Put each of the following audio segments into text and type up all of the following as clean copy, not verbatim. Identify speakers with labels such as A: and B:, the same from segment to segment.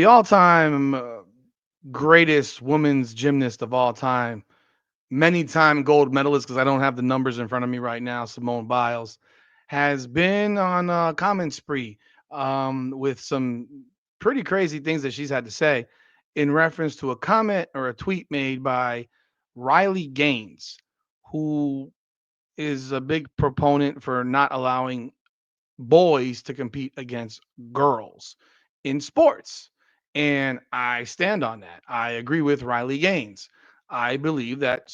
A: The all-time greatest women's gymnast of all time, many-time gold medalist, because I don't have the numbers in front of me right now, Simone Biles, has been on a comment spree with some pretty crazy things that she's had to say in reference to a comment or a tweet made by Riley Gaines, who is a big proponent for not allowing boys to compete against girls in sports. And I stand on that. I agree with Riley Gaines. I believe that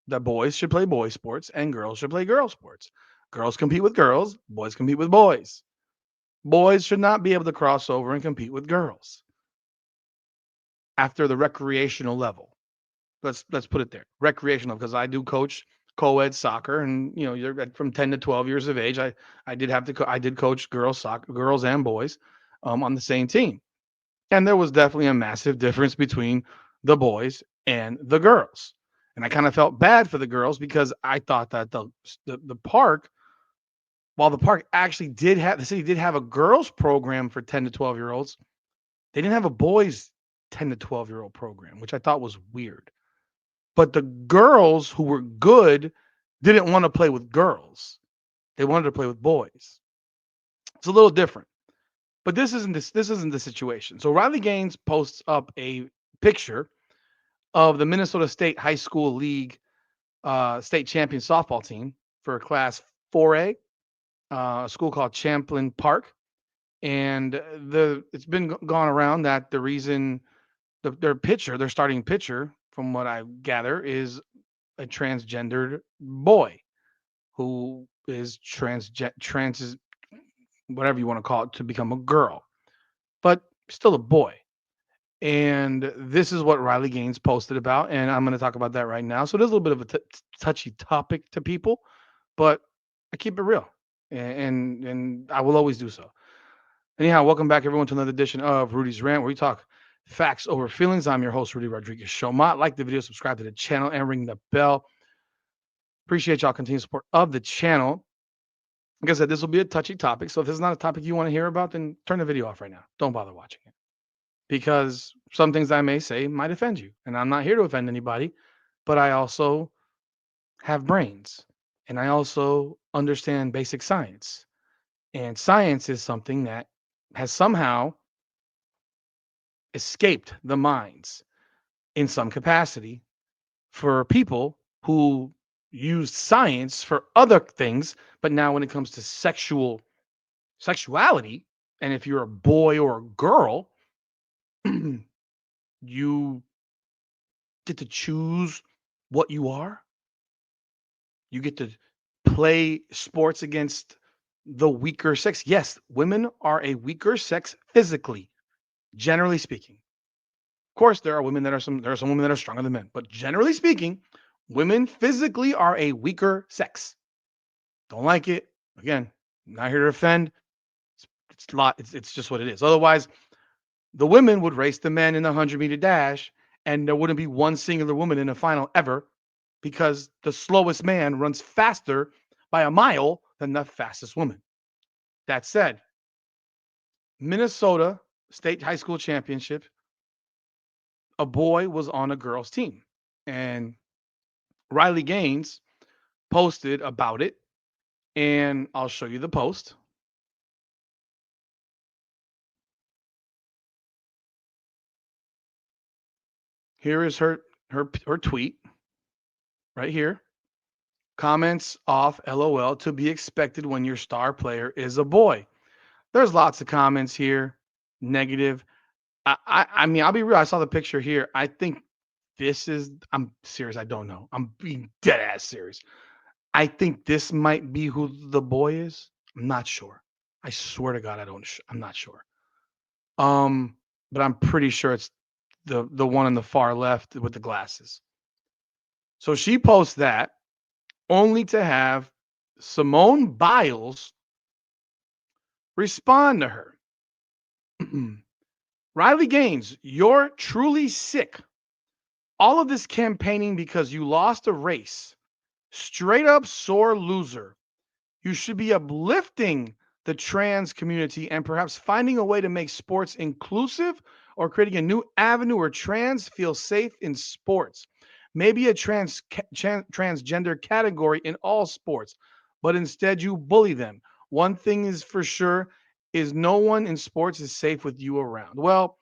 A: that boys should play boy sports and girls should play girl sports. Girls compete with girls, boys compete with boys. Boys should not be able to cross over and compete with girls after the recreational level. Let's put it there. Recreational, because I do coach co-ed soccer, and you're from 10 to 12 years of age. I did have to I did coach girls soccer, girls and boys, on the same team, and there was definitely a massive difference between the boys and the girls. And I kind of felt bad for the girls because I thought that the park, while the park actually did have the city did have a girls program for 10 to 12-year-olds, they didn't have a boys 10 to 12-year-old program, which I thought was weird. But the girls who were good didn't want to play with girls. They wanted to play with boys. It's a little different. But this isn't the situation. So Riley Gaines posts up a picture of the Minnesota State High School League state champion softball team for class 4A, a school called Champlain Park. And it's been gone around that the reason their starting pitcher, from what I gather, is a transgendered boy who is trans whatever you want to call it, to become a girl, but still a boy. And this is what Riley Gaines posted about, and I'm going to talk about that right now. So there's a little bit of a touchy topic to people, but I keep it real, and I will always do so. Anyhow, welcome back everyone to another edition of Rudy's Rant, where we talk facts over feelings. I'm your host, Rudy Rodriguez Showmont. Like the video, subscribe to the channel, and ring the bell. Appreciate y'all continued support of the channel. Like I said, this will be a touchy topic. So if this is not a topic you want to hear about, then turn the video off right now. Don't bother watching it, because some things I may say might offend you. And I'm not here to offend anybody, but I also have brains and I also understand basic science. And science is something that has somehow escaped the minds in some capacity for people who used science for other things. But now when it comes to sexuality, and if you're a boy or a girl, you get to choose what you are. You get to play sports against the weaker sex. Yes, women are a weaker sex physically, generally speaking. Of course, there are some women that are stronger than men, but generally speaking, women physically are a weaker sex. Don't like it. Again, not here to offend. It's just what it is. Otherwise, the women would race the men in the 100-meter dash, and there wouldn't be one singular woman in the final ever, because the slowest man runs faster by a mile than the fastest woman. That said, Minnesota State High School Championship, a boy was on a girl's team. And Riley Gaines posted about it, and I'll show you the post. Here is her tweet right here. Comments off, LOL, to be expected when your star player is a boy. There's lots of comments here, negative. I mean, I'll be real. I saw the picture here. I think I'm serious. I don't know. I'm being dead ass serious. I think this might be who the boy is. I'm not sure. I swear to God, I'm not sure. But I'm pretty sure it's the one on the far left with the glasses. So she posts that, only to have Simone Biles respond to her. Riley Gaines, you're truly sick. All of this campaigning because you lost a race. Straight up sore loser. You should be uplifting the trans community and perhaps finding a way to make sports inclusive or creating a new avenue where trans feel safe in sports. Maybe a transgender category in all sports, but instead you bully them. One thing is for sure is no one in sports is safe with you around. Well,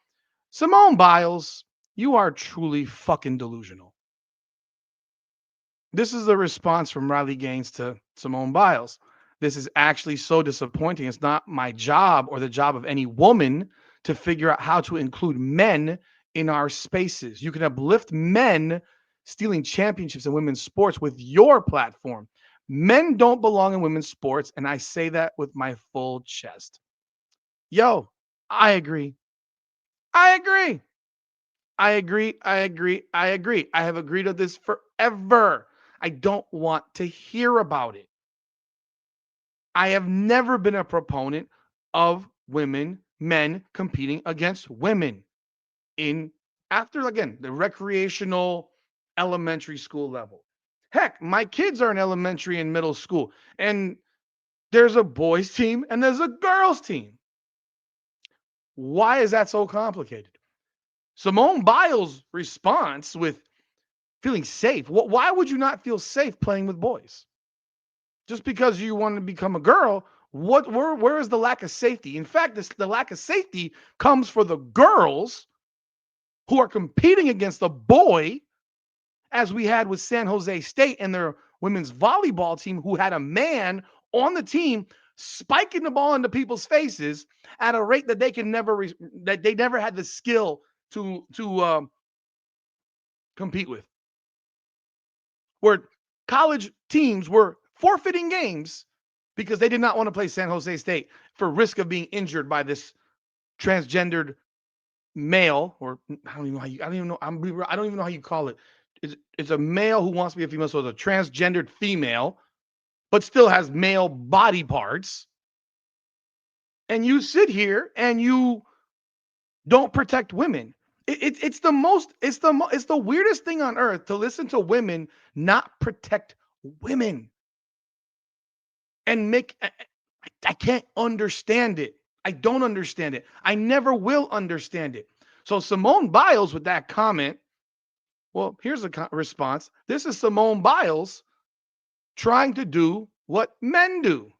A: Simone Biles, you are truly fucking delusional. This is the response from Riley Gaines to Simone Biles. This is actually so disappointing. It's not my job or the job of any woman to figure out how to include men in our spaces. You can uplift men stealing championships in women's sports with your platform. Men don't belong in women's sports, and I say that with my full chest. Yo, I agree. I agree. I agree. I agree. I agree. I have agreed with this forever. I don't want to hear about it. I have never been a proponent of men competing against women in after again the recreational elementary school level. Heck, my kids are in elementary and middle school, and there's a boys team and there's a girls team. Why is that so complicated? Simone Biles' response with feeling safe. Why would you not feel safe playing with boys? Just because you want to become a girl, where is the lack of safety? In fact, the lack of safety comes for the girls who are competing against a boy, as we had with San Jose State and their women's volleyball team, who had a man on the team spiking the ball into people's faces at a rate that they can never that they never had the skill to compete with. Where college teams were forfeiting games because they did not want to play San Jose State for risk of being injured by this transgendered male, or I don't even know how you, I don't even know, I don't even know how you call it. It's a male who wants to be a female, so it's a transgendered female, but still has male body parts. And you sit here and you don't protect women. It's the most, it's the weirdest thing on earth to listen to women not protect women and make I can't understand it. I don't understand it. I never will understand it. So Simone Biles with that comment, well, here's a response. This is Simone Biles trying to do what men do.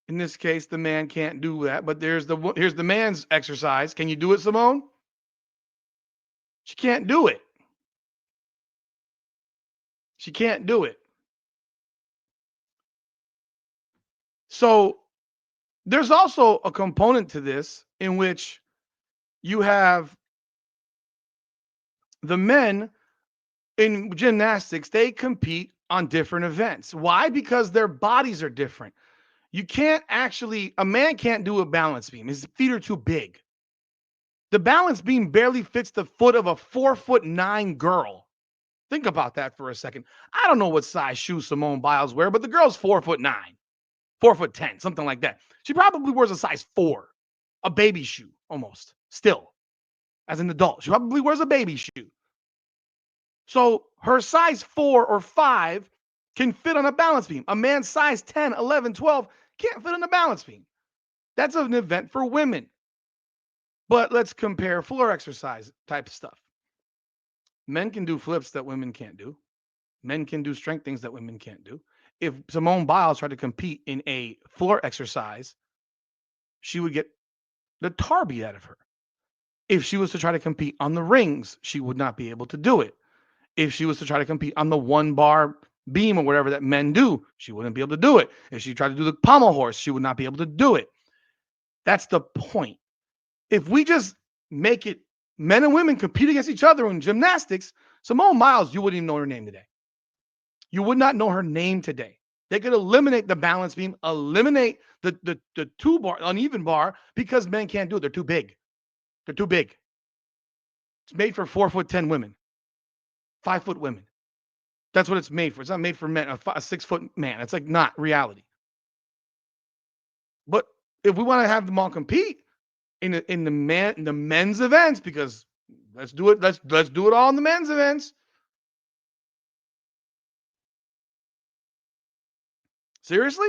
A: In this case, the man can't do that, but here's the man's exercise. Can you do it, Simone? She can't do it. She can't do it. So there's also a component to this in which you have the men in gymnastics, they compete on different events. Why? Because their bodies are different. You can't actually, a man can't do a balance beam. His feet are too big. The balance beam barely fits the foot of a 4'9" girl. Think about that for a second. I don't know what size shoes Simone Biles wear, but the girl's 4'9", 4'10", something like that. She probably wears a size 4, a baby shoe almost, still, as an adult. She probably wears a baby shoe. So her size 4 or 5 can fit on a balance beam. A man's size 10, 11, 12 can't fit on a balance beam. That's an event for women. But let's compare floor exercise type stuff. Men can do flips that women can't do. Men can do strength things that women can't do. If Simone Biles tried to compete in a floor exercise, she would get the tar beat out of her. If she was to try to compete on the rings, she would not be able to do it. If she was to try to compete on the 1-bar beam or whatever that men do, she wouldn't be able to do it. If she tried to do the pommel horse, she would not be able to do it. That's the point. If we just make it men and women compete against each other in gymnastics, Simone Biles, you wouldn't even know her name today. You would not know her name today. They could eliminate the balance beam, eliminate the 2-bar, uneven bar, because men can't do it. They're too big. They're too big. It's made for 4'10" women, 5-foot women. That's what it's made for. It's not made for men, a 6-foot man. It's like not reality. But if we want to have them all compete in the men's events, because let's do it. Let's do it all in the men's events. Seriously?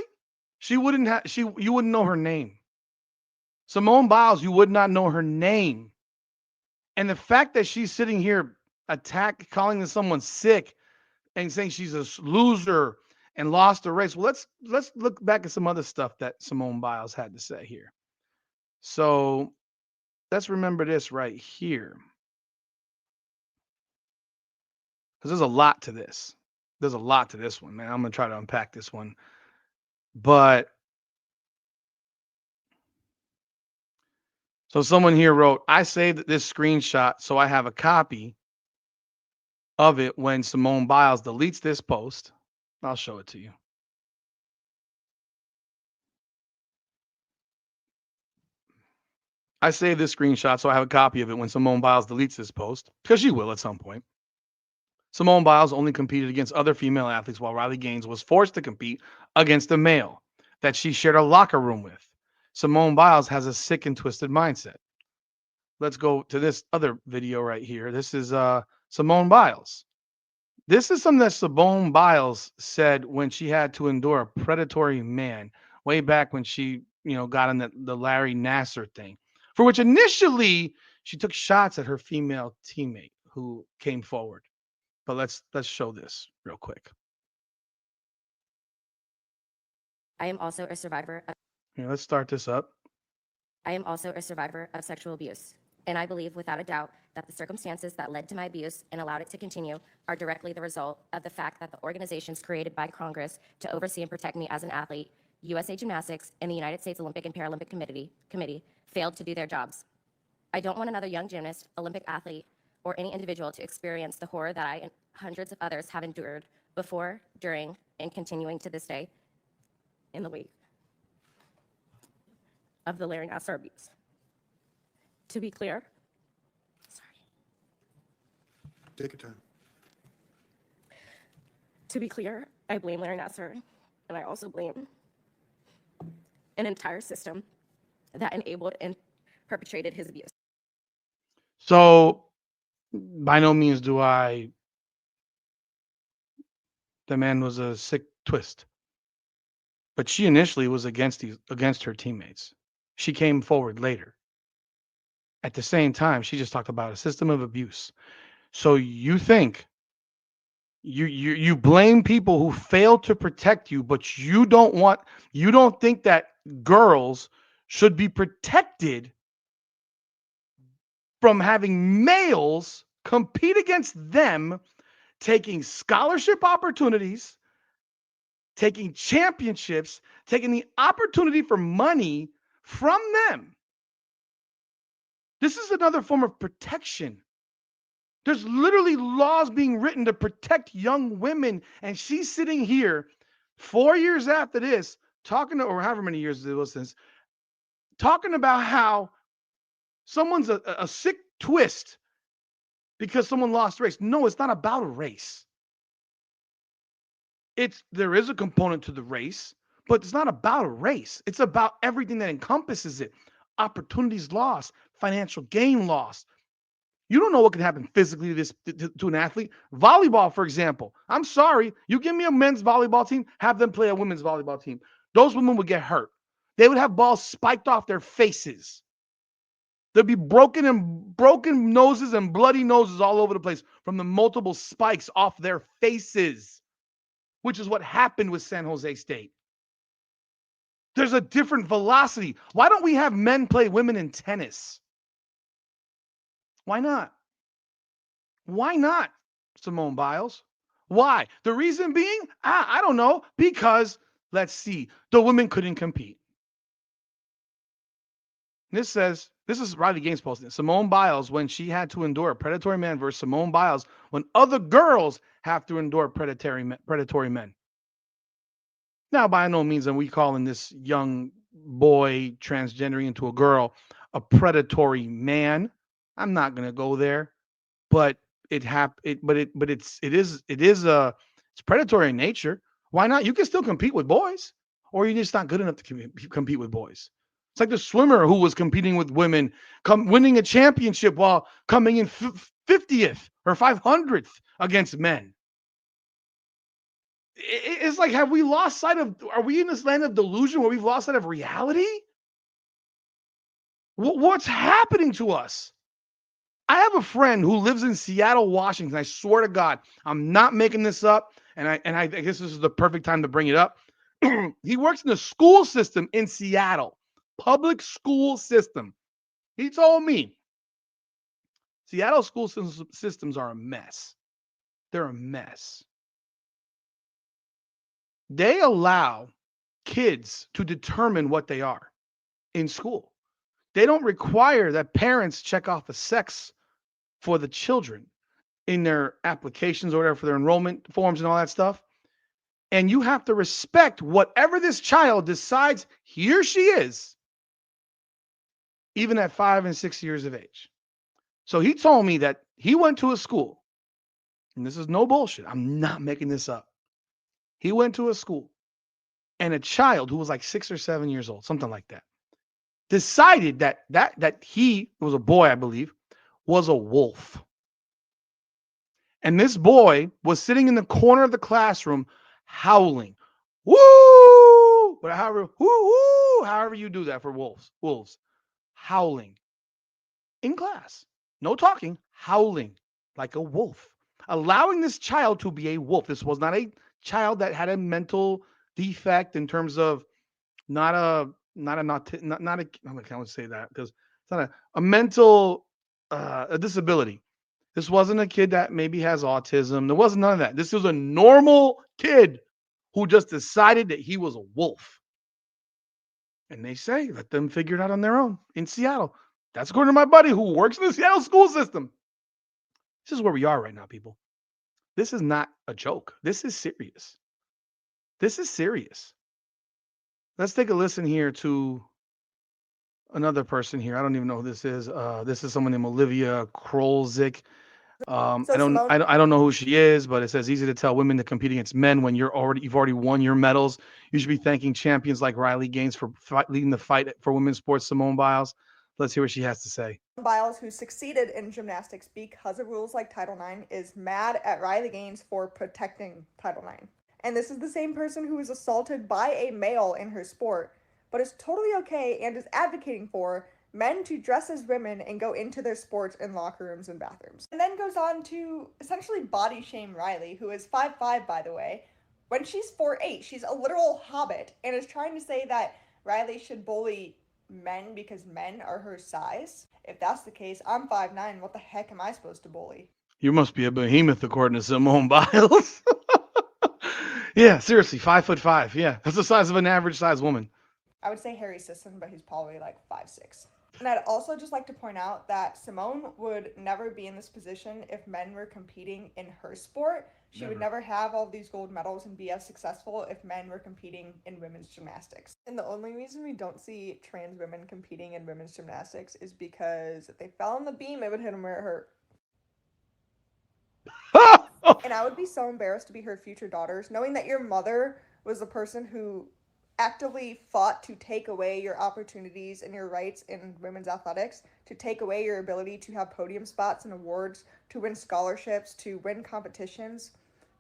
A: She wouldn't have you wouldn't know her name. Simone Biles, you would not know her name. And the fact that she's sitting here calling someone sick and saying she's a loser and lost a race. Well, let's look back at some other stuff that Simone Biles had to say here. So let's remember this right here. Because there's a lot to this. There's a lot to this one, man. I'm gonna try to unpack this one. But so someone here wrote, I saved this screenshot so I have a copy of it when Simone Biles deletes this post. I'll show it to you. I saved this screenshot so I have a copy of it when Simone Biles deletes this post, because she will at some point. Simone Biles only competed against other female athletes while Riley Gaines was forced to compete against a male that she shared a locker room with. Simone Biles has a sick and twisted mindset. Let's go to this other video right here. This is Simone Biles. This is something that Simone Biles said when she had to endure a predatory man way back when she, got in the Larry Nasser thing, for which initially she took shots at her female teammate who came forward. But let's show this real quick.
B: I am also a survivor.
A: Here, let's start this up.
B: I am also a survivor of sexual abuse, and I believe without a doubt that the circumstances that led to my abuse and allowed it to continue are directly the result of the fact that the organizations created by Congress to oversee and protect me as an athlete, USA Gymnastics, and the United States Olympic and Paralympic Committee failed to do their jobs. I don't want another young gymnast, Olympic athlete, or any individual to experience the horror that I and hundreds of others have endured before, during, and continuing to this day in the wake of the Larry Nasser abuse. To be clear,
C: Take your time.
B: To be clear, I blame Larry Nasser, and I also blame an entire system that enabled and perpetrated his abuse.
A: So, by no means do the man was a sick twist, but she initially was against her teammates. She came forward later. At the same time, she just talked about a system of abuse. So you think you blame people who fail to protect you, but you don't think that girls should be protected from having males compete against them, taking scholarship opportunities, taking championships, taking the opportunity for money from them. This is another form of protection. There's literally laws being written to protect young women. And she's sitting here 4 years after this, or however many years it was since, talking about how someone's a sick twist because someone lost a race. No, it's not about a race. There is a component to the race, but it's not about a race. It's about everything that encompasses it. Opportunities lost, financial gain lost. You don't know what can happen physically to an athlete. Volleyball, for example. I'm sorry. You give me a men's volleyball team, have them play a women's volleyball team. Those women would get hurt. They would have balls spiked off their faces. There'd be broken noses and bloody noses all over the place from the multiple spikes off their faces, which is what happened with San Jose State. There's a different velocity. Why don't we have men play women in tennis? Why not? Why not, Simone Biles? Why? The reason being, I don't know, because, let's see, the women couldn't compete. This is Riley Gaines posting it. Simone Biles when she had to endure a predatory man versus Simone Biles when other girls have to endure predatory men. Now, by no means are we calling this young boy transgendering into a girl a predatory man. I'm not gonna go there, but it's predatory in nature. Why not? You can still compete with boys, or you're just not good enough to compete with boys. It's like the swimmer who was competing with women, winning a championship while coming in 50th or 500th against men. It's like, have we lost sight of? Are we in this land of delusion where we've lost sight of reality? What's happening to us? I have a friend who lives in Seattle, Washington. I swear to God, I'm not making this up. And I guess this is the perfect time to bring it up. He works in the school system in Seattle, public school system. He told me Seattle school systems are a mess. They're a mess. They allow kids to determine what they are in school. They don't require that parents check off the sex for the children in their applications or whatever, for their enrollment forms and all that stuff. And you have to respect whatever this child decides he or she is, even at 5 and 6 years of age. So he told me that he went to a school, and this is no bullshit. I'm not making this up. He went to a school, and a child who was like 6 or 7 years old, something like that, decided that he, it was a boy, I believe, was a wolf. And this boy was sitting in the corner of the classroom howling. Woo! But however, woo, however you do that for wolves, howling in class. No talking, howling like a wolf. Allowing this child to be a wolf. This was not a child that had a mental defect in terms of not a not a not not, not a I can't say that because it's not a mental a disability. This wasn't a kid that maybe has autism. There wasn't none of that. This was a normal kid who just decided that he was a wolf. And they say, let them figure it out on their own in Seattle. That's according to my buddy who works in the Seattle school system. This is where we are right now, people. This is not a joke. This is serious. This is serious. Let's take a listen here to another person here. I don't even know who this is. This is someone named Olivia Krolzik.
D: So Simone,
A: I don't know who she is, but it says easy to tell women to compete against men when you've already won your medals. You should be thanking champions like Riley Gaines for leading the fight for women's sports. Simone Biles. Let's hear what she has to say.
D: Biles, who succeeded in gymnastics because of rules like Title IX, is mad at Riley Gaines for protecting Title IX. And this is the same person who was assaulted by a male in her sport, but is totally okay and is advocating for men to dress as women and go into their sports in locker rooms and bathrooms. And then goes on to essentially body shame Riley, who is 5'5", by the way, when she's 4'8". She's a literal hobbit and is trying to say that Riley should bully men because men are her size. If that's the case, I'm 5'9". What the heck am I supposed to bully?
A: You must be a behemoth, according to Simone Biles. Yeah, seriously, 5'5". Yeah, that's the size of an average size woman.
D: I would say Harry Sisson, but he's probably like 5'6". And I'd also just like to point out that Simone would never be in this position if men were competing in her sport. She would never have all these gold medals and be as successful if men were competing in women's gymnastics. And the only reason we don't see trans women competing in women's gymnastics is because if they fell on the beam, it would hit them where it hurt. And I would be so embarrassed to be her future daughters, knowing that your mother was the person who actively fought to take away your opportunities and your rights in women's athletics, to take away your ability to have podium spots and awards, to win scholarships, to win competitions,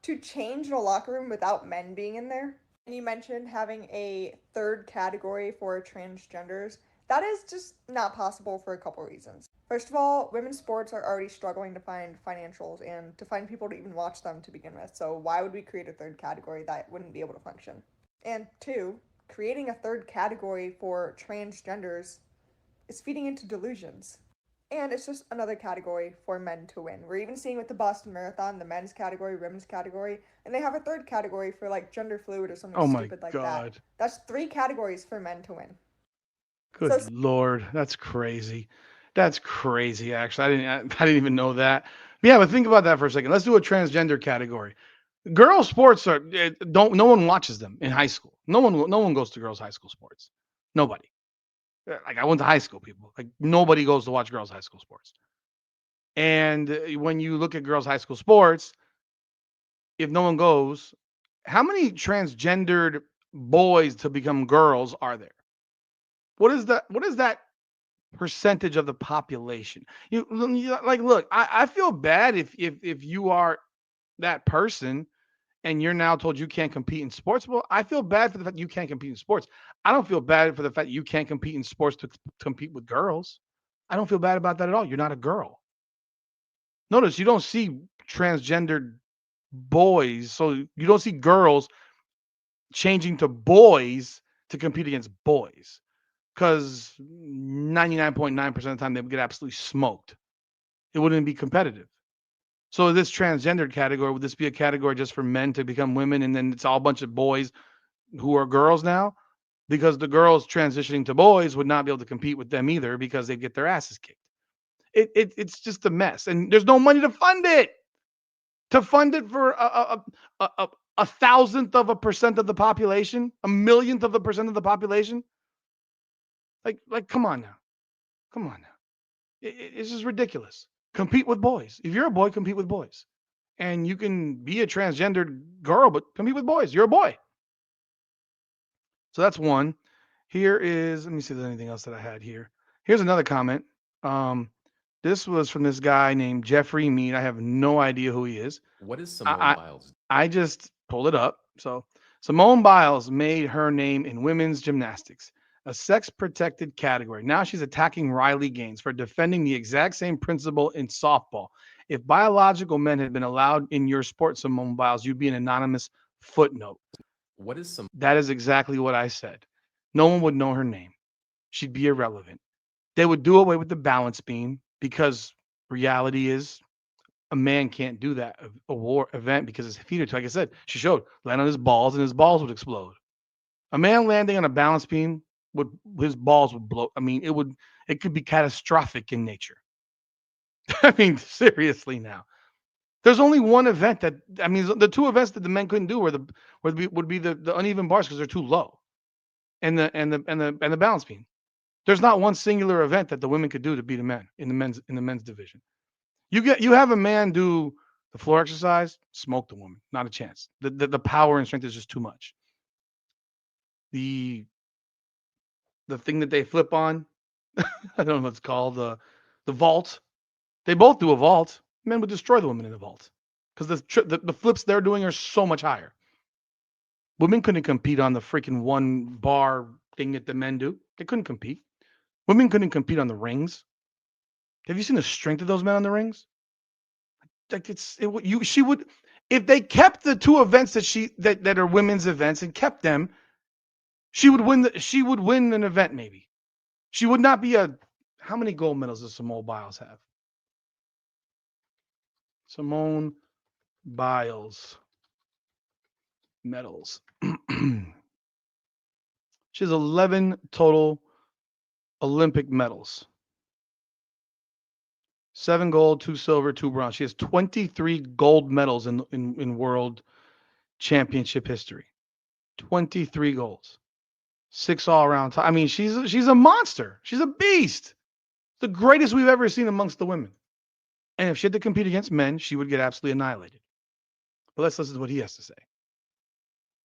D: to change the locker room without men being in there. And you mentioned having a third category for transgenders. That is just not possible for a couple reasons. First of all, women's sports are already struggling to find financials and to find people to even watch them to begin with. So why would we create a third category that wouldn't be able to function? And two, creating a third category for transgenders is feeding into delusions. And it's just another category for men to win. We're even seeing with the Boston Marathon, the men's category, women's category, and they have a third category for like gender fluid or something stupid like that. That's 3 categories for men to win.
A: Good Lord, that's crazy. That's crazy. Actually, I didn't even know that. But yeah, but think about that for a second. Let's do a transgender category. Girls' sports are don't. No one watches them in high school. No one goes to girls' high school sports. Nobody. Like I went to high school, people. Like nobody goes to watch girls' high school sports. And when you look at girls' high school sports, if no one goes, how many transgendered boys to become girls are there? What is that? What is that percentage of the population? Like, look, I feel bad if you are that person and you're now told you can't compete in sports. Well, I feel bad for the fact you can't compete in sports. I don't feel bad for the fact you can't compete in sports to compete with girls. I don't feel bad about that at all. You're not a girl. Notice you don't see transgendered boys, so you don't see girls changing to boys to compete against boys because 99.9% of the time they would get absolutely smoked. It wouldn't be competitive. So this transgendered category, would this be a category just for men to become women and then it's all a bunch of boys who are girls now? Because the girls transitioning to boys would not be able to compete with them either because they get their asses kicked. It's just a mess. And there's no money to fund it. To fund it for a thousandth of a percent of the population, a millionth of a percent of the population. Like come on now. Come on now. It's just ridiculous. Compete with boys. If you're a boy, compete with boys. And you can be a transgendered girl, but compete with boys. You're a boy. So that's one. Here is, let me see if there's anything else that I had here. Here's another comment. Um, this was from this guy named Jeffrey Mead. I have no idea who he is.
E: What is
A: I,
E: Simone Biles?
A: I just pulled it up. So Simone Biles made her name in women's gymnastics, a sex protected category. Now she's attacking Riley Gaines for defending the exact same principle in softball. If biological men had been allowed in your sport, Simone Biles, you'd be an anonymous footnote.
E: What is some?
A: That is exactly what I said. No one would know her name. She'd be irrelevant. They would do away with the balance beam because reality is a man can't do that war event because his feet are, like I said, she showed, land on his balls and his balls would explode. A man landing on a balance beam would his balls would blow. I mean, it could be catastrophic in nature. I mean, seriously now. There's only one event that I mean, the two events that the men couldn't do would be the uneven bars because they're too low, and the balance beam. There's not one singular event that the women could do to beat a man in the men's division. You have a man do the floor exercise, smoke the woman, not a chance. The power and strength is just too much. The the thing that they flip on, I don't know what it's called, the vault. They both do a vault. Men would destroy the women in the vault because the flips they're doing are so much higher. Women couldn't compete on the freaking one bar thing that the men do. They couldn't compete. Women couldn't compete on the rings. Have you seen the strength of those men on the rings? Like she would if they kept the two events that are women's events and kept them, she would win an event maybe. She would not be a how many gold medals does Simone Biles have? Simone Biles medals. She has 11 total Olympic medals. 7 gold, 2 silver, 2 bronze. She has 23 gold medals in world championship history. 23 golds. 6 all around. I mean, she's a monster. She's a beast. The greatest we've ever seen amongst the women. And if she had to compete against men, she would get absolutely annihilated. But let's listen to what he has to say.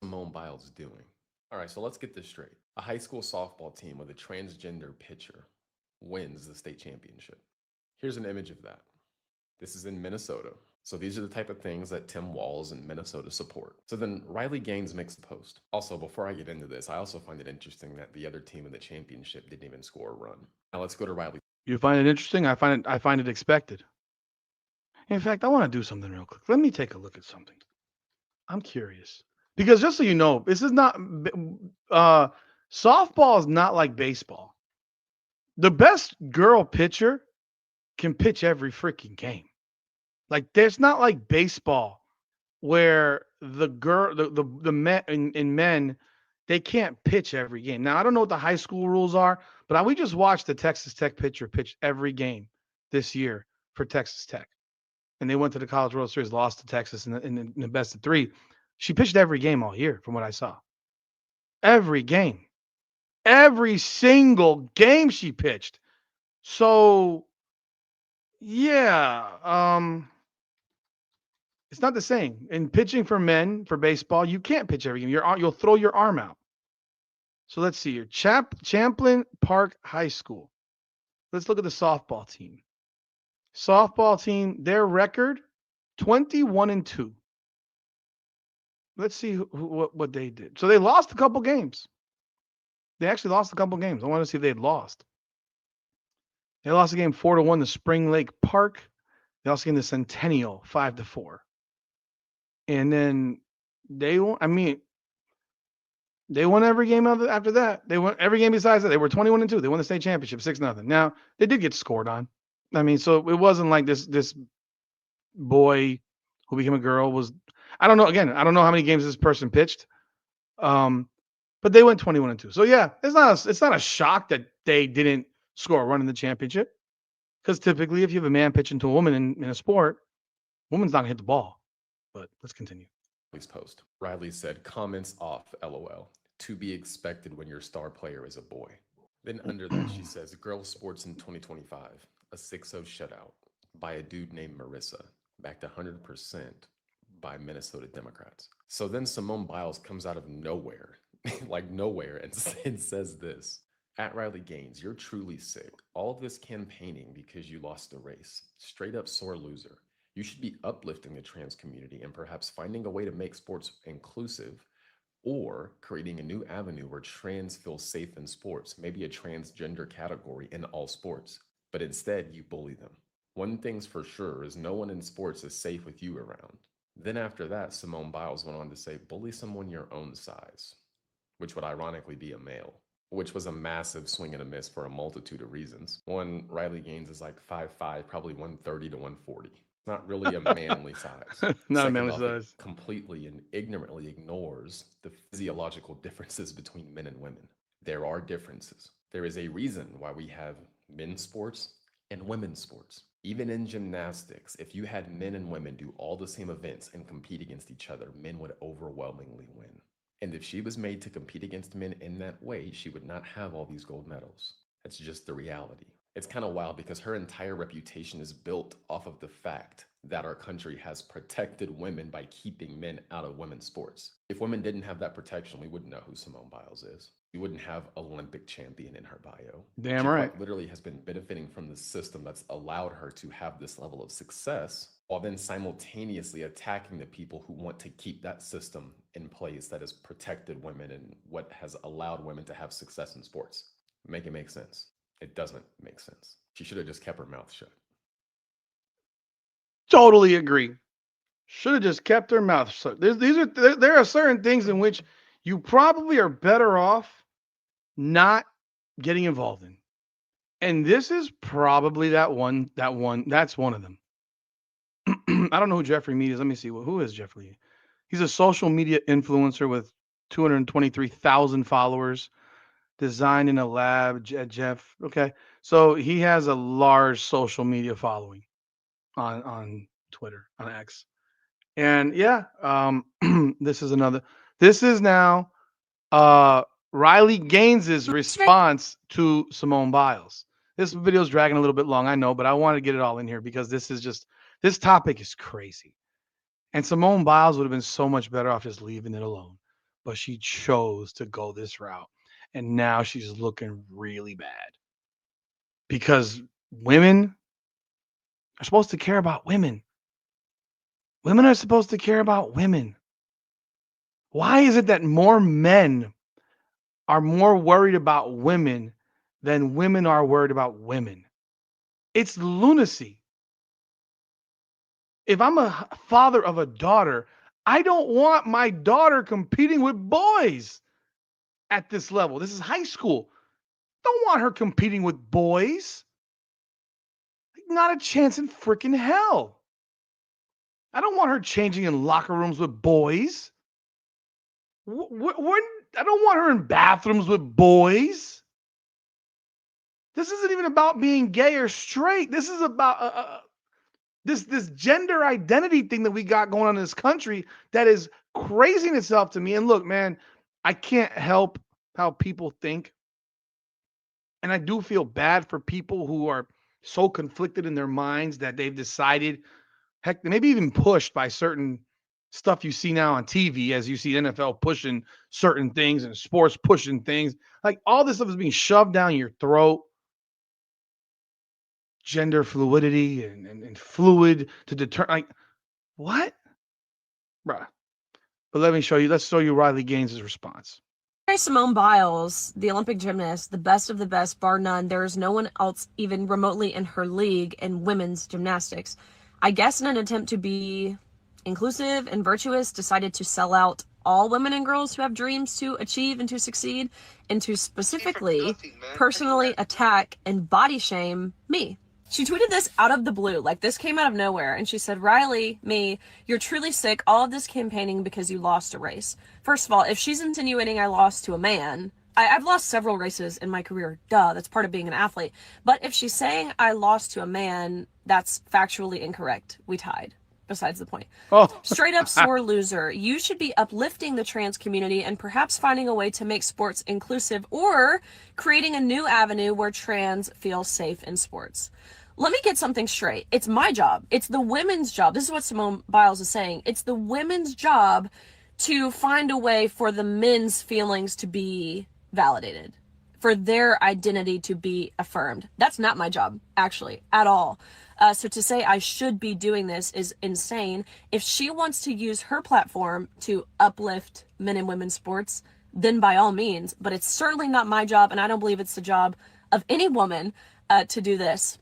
E: Simone Biles doing? All right, so let's get this straight. A high school softball team with a transgender pitcher wins the state championship. Here's an image of that. This is in Minnesota. So these are the type of things that Tim Walz in Minnesota support. So then Riley Gaines makes the post. Also, before I get into this, I also find it interesting that the other team in the championship didn't even score a run. Now let's go to Riley.
A: You find it interesting? I find it expected. In fact, I want to do something real quick. Let me take a look at something. I'm curious. Because just so you know, this is not softball is not like baseball. The best girl pitcher can pitch every freaking game. Like there's not like baseball where the men in men they can't pitch every game. Now I don't know what the high school rules are, but we just watched the Texas Tech pitcher pitch every game this year for Texas Tech, and they went to the College World Series, lost to Texas in the best of 3. She pitched every game all year, from what I saw. Every game, every single game she pitched. So yeah, it's not the same. In pitching for men for baseball, you can't pitch every game. You'll throw your arm out. So let's see here. Champlin Park High School. Let's look at the softball team. Softball team, their record 21-2. let's see what they did. So they lost a couple games. They actually lost a couple games. I want to see if they had lost. They lost a game 4-1 to Spring Lake Park. They lost a game to Centennial 5-4. And then they won. I mean, they won every game after that. They won every game besides that. They were 21-2. They won the state championship 6-0. Now they did get scored on. I mean, so it wasn't like this boy who became a girl was. I don't know. Again, I don't know how many games this person pitched. But they went 21-2. So yeah, it's not a shock that they didn't score a run in the championship. Because typically, if you have a man pitching to a woman in a sport, woman's not gonna hit the ball. But let's continue.
E: Riley's post. Riley said, comments off, LOL. To be expected when your star player is a boy. Then under that, she says, girls sports in 2025, a 6-0 shutout by a dude named Marissa, backed 100% by Minnesota Democrats. So then Simone Biles comes out of nowhere, like nowhere, and says this. At Riley Gaines, you're truly sick. All of this campaigning because you lost the race. Straight up sore loser. You should be uplifting the trans community and perhaps finding a way to make sports inclusive or creating a new avenue where trans feel safe in sports, maybe a transgender category in all sports. But instead, you bully them. One thing's for sure is no one in sports is safe with you around. Then after that, Simone Biles went on to say, bully someone your own size, which would ironically be a male, which was a massive swing and a miss for a multitude of reasons. One, Riley Gaines is like 5'5", probably 130 to 140. Not really a manly size.
A: Not a
E: Second
A: manly
E: off,
A: size.
E: it completely and ignorantly ignores the physiological differences between men and women. There are differences. There is a reason why we have men's sports and women's sports. Even in gymnastics, if you had men and women do all the same events and compete against each other, men would overwhelmingly win. And if she was made to compete against men in that way, she would not have all these gold medals. That's just the reality. It's kind of wild because her entire reputation is built off of the fact that our country has protected women by keeping men out of women's sports. If women didn't have that protection, we wouldn't know who Simone Biles is. We wouldn't have Olympic champion in her bio.
A: Damn
E: She
A: right.
E: quite literally has been benefiting from the system that's allowed her to have this level of success while then simultaneously attacking the people who want to keep that system in place that has protected women and what has allowed women to have success in sports. Make it make sense. It doesn't make sense. She should have just kept her mouth shut.
A: Totally agree. Should have just kept her mouth shut. There are certain things in which you probably are better off not getting involved in. And this is probably that's one of them. I don't know who Jeffrey Mead is. Let me see. Who is Jeffrey? He's a social media influencer with 223,000 followers, designed in a lab. Jeff. Okay. So he has a large social media following on Twitter, on X. And yeah, this is another. This is now uh, Riley Gaines's response to Simone Biles. This video is dragging a little bit long, I know, but I wanted to get it all in here because this topic is crazy. And Simone Biles would have been so much better off just leaving it alone. But she chose to go this route. And now she's looking really bad. Because women are supposed to care about women. Women are supposed to care about women. Why is it that more men are more worried about women than women are worried about women? It's lunacy. If I'm a father of a daughter, I don't want my daughter competing with boys at this level. This is high school. Don't want her competing with boys. Not a chance in freaking hell. I don't want her changing in locker rooms with boys. I don't want her in bathrooms with boys. This isn't even about being gay or straight. This is about this gender identity thing that we got going on in this country that is crazy in itself to me. And look, man, I can't help how people think. And I do feel bad for people who are so conflicted in their minds that they've decided, heck, maybe even pushed by certain stuff you see now on TV, as you see NFL pushing certain things and sports pushing things. Like all this stuff is being shoved down your throat. Gender fluidity and fluid to determine, like, what? Bruh. But let's show you Riley Gaines' response.
F: Simone Biles, the Olympic gymnast, the best of the best, bar none. There is no one else even remotely in her league in women's gymnastics. I guess in an attempt to be inclusive and virtuous, decided to sell out all women and girls who have dreams to achieve and to succeed, and to specifically personally attack and body shame me. She tweeted this out of the blue, like this came out of nowhere, and she said, Riley, me, you're truly sick, all of this campaigning because you lost a race. First of all, if she's insinuating I lost to a man, I've lost several races in my career, duh, that's part of being an athlete. But if she's saying I lost to a man, that's factually incorrect. We tied. Besides the point.
A: Oh.
F: Straight up sore loser. You should be uplifting the trans community and perhaps finding a way to make sports inclusive or creating a new avenue where trans feel safe in sports. Let me get something straight. It's my job. It's the women's job. This is what Simone Biles is saying. It's the women's job to find a way for the men's feelings to be validated, for their identity to be affirmed. That's not my job, actually, at all. So to say I should be doing this is insane. If she wants to use her platform to uplift men and women's sports, then by all means, but it's certainly not my job, and I don't believe it's the job of any woman to do this.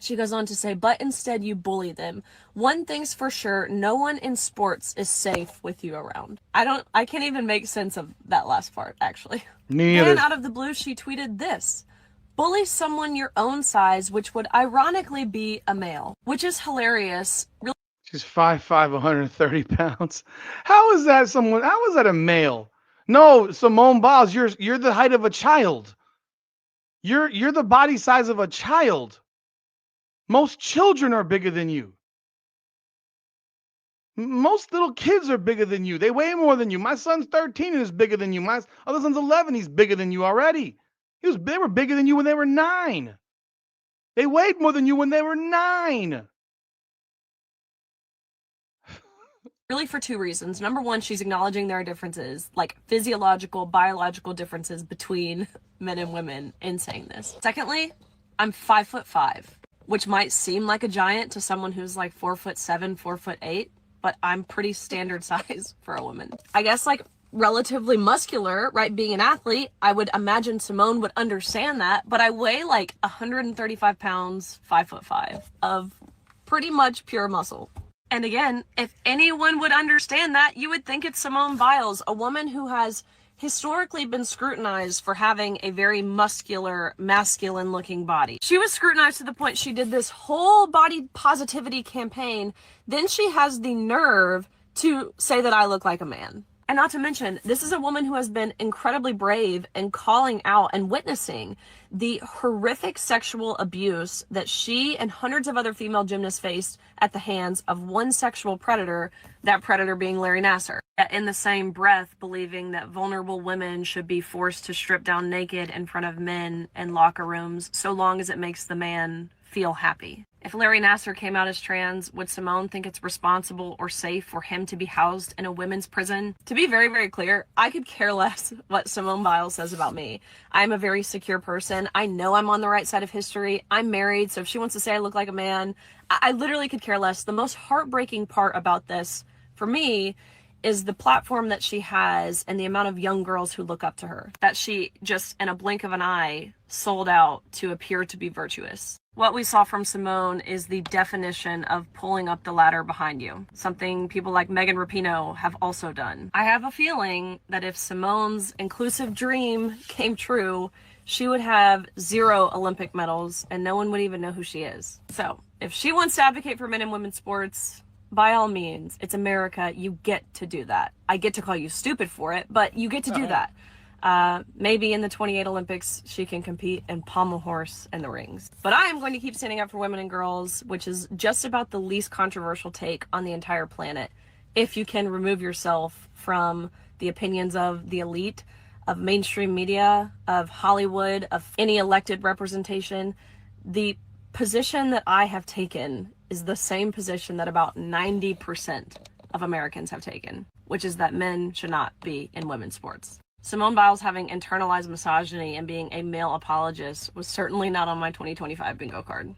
F: She goes on to say, but instead you bully them. One thing's for sure, no one in sports is safe with you around. I can't even make sense of that last part, actually.
A: Me neither.
F: And out of the blue, she tweeted this. Bully someone your own size, which would ironically be a male, which is hilarious. Really.
A: She's 5'5", 130 pounds. How is that a male? No, Simone Biles, you're the height of a child. You're the body size of a child. Most children are bigger than you. Most little kids are bigger than you. They weigh more than you. My son's 13 and is bigger than you. My other son's 11. He's bigger than you already. They were bigger than you when they were 9. They weighed more than you when they were 9.
F: Really for two reasons. Number one, she's acknowledging there are differences, like physiological, biological differences between men and women in saying this. Secondly, I'm 5'5", which might seem like a giant to someone who's like 4'7", 4'8", but I'm pretty standard size for a woman. I guess like relatively muscular, right? Being an athlete, I would imagine Simone would understand that, but I weigh like 135 pounds, 5'5", of pretty much pure muscle. And again, if anyone would understand that, you would think it's Simone Biles, a woman who has historically been scrutinized for having a very muscular, masculine-looking body. She was scrutinized to the point she did this whole body positivity campaign. Then she has the nerve to say that I look like a man. And not to mention, this is a woman who has been incredibly brave in calling out and witnessing the horrific sexual abuse that she and hundreds of other female gymnasts faced at the hands of one sexual predator, that predator being Larry Nassar. In the same breath, believing that vulnerable women should be forced to strip down naked in front of men in locker rooms so long as it makes the man feel happy. If Larry Nassar came out as trans, would Simone think it's responsible or safe for him to be housed in a women's prison? To be very, very clear, I could care less what Simone Biles says about me. I'm a very secure person. I know I'm on the right side of history. I'm married, so if she wants to say I look like a man, I literally could care less. The most heartbreaking part about this, for me, is the platform that she has and the amount of young girls who look up to her. That she just, in a blink of an eye, sold out to appear to be virtuous. What we saw from Simone is the definition of pulling up the ladder behind you, something people like Megan Rapinoe have also done. I have a feeling that if Simone's inclusive dream came true, she would have 0 Olympic medals and no one would even know who she is. So if she wants to advocate for men and women's sports, by all means, it's America. You get to do that. I get to call you stupid for it, but you get to do that. Maybe in the 28 Olympics, she can compete and palm a horse in the rings. But I am going to keep standing up for women and girls, which is just about the least controversial take on the entire planet. If you can remove yourself from the opinions of the elite, of mainstream media, of Hollywood, of any elected representation, the position that I have taken is the same position that about 90% of Americans have taken, which is that men should not be in women's sports. Simone Biles having internalized misogyny and being a male apologist was certainly not on my 2025 bingo card.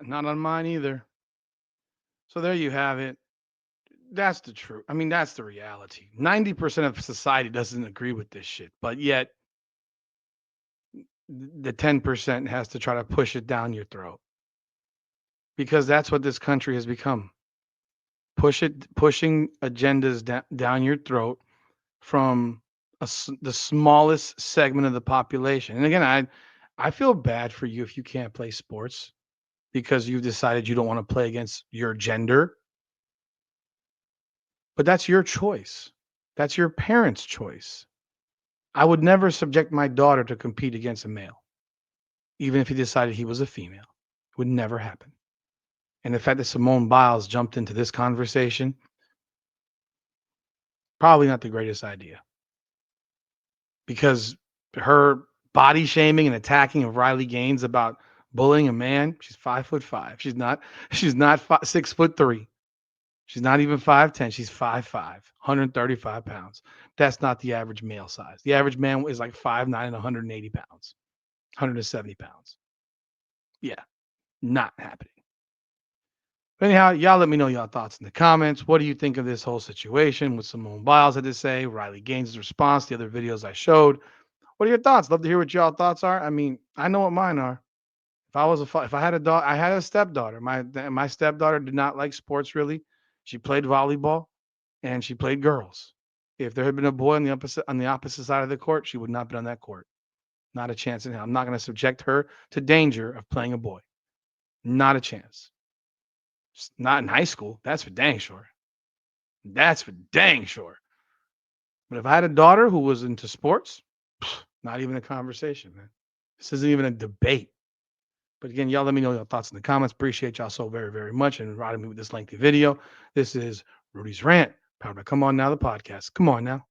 A: Not on mine either. So there you have it. That's the truth. I mean, that's the reality. 90% of society doesn't agree with this shit, but yet the 10% has to try to push it down your throat because that's what this country has become. Pushing agendas down your throat from the smallest segment of the population. And again, I feel bad for you if you can't play sports because you've decided you don't want to play against your gender. But that's your choice. That's your parents' choice. I would never subject my daughter to compete against a male, even if he decided he was a female. It would never happen. And the fact that Simone Biles jumped into this conversation, probably not the greatest idea. Because her body shaming and attacking of Riley Gaines about bullying a man, she's 5'5". She's not 6'3". She's not even 5'10". She's 5'5", 135 pounds. That's not the average male size. The average man is like 5'9" and 180 pounds, 170 pounds. Yeah, not happening. Anyhow, y'all let me know y'all thoughts in the comments. What do you think of this whole situation? What Simone Biles had to say, Riley Gaines' response, the other videos I showed. What are your thoughts? Love to hear what y'all thoughts are. I mean, I know what mine are. If I had a daughter, I had a stepdaughter. My stepdaughter did not like sports really. She played volleyball and she played girls. If there had been a boy on the opposite side of the court, she would not have been on that court. Not a chance in hell. I'm not going to subject her to danger of playing a boy. Not a chance. Not in high school. That's for dang sure. That's for dang sure. But if I had a daughter who was into sports, not even a conversation, man. This isn't even a debate. But again, y'all let me know your thoughts in the comments. Appreciate y'all so very, very much and riding me with this lengthy video. This is Rudy's Rant, powered by Come On Now, the podcast. Come on now.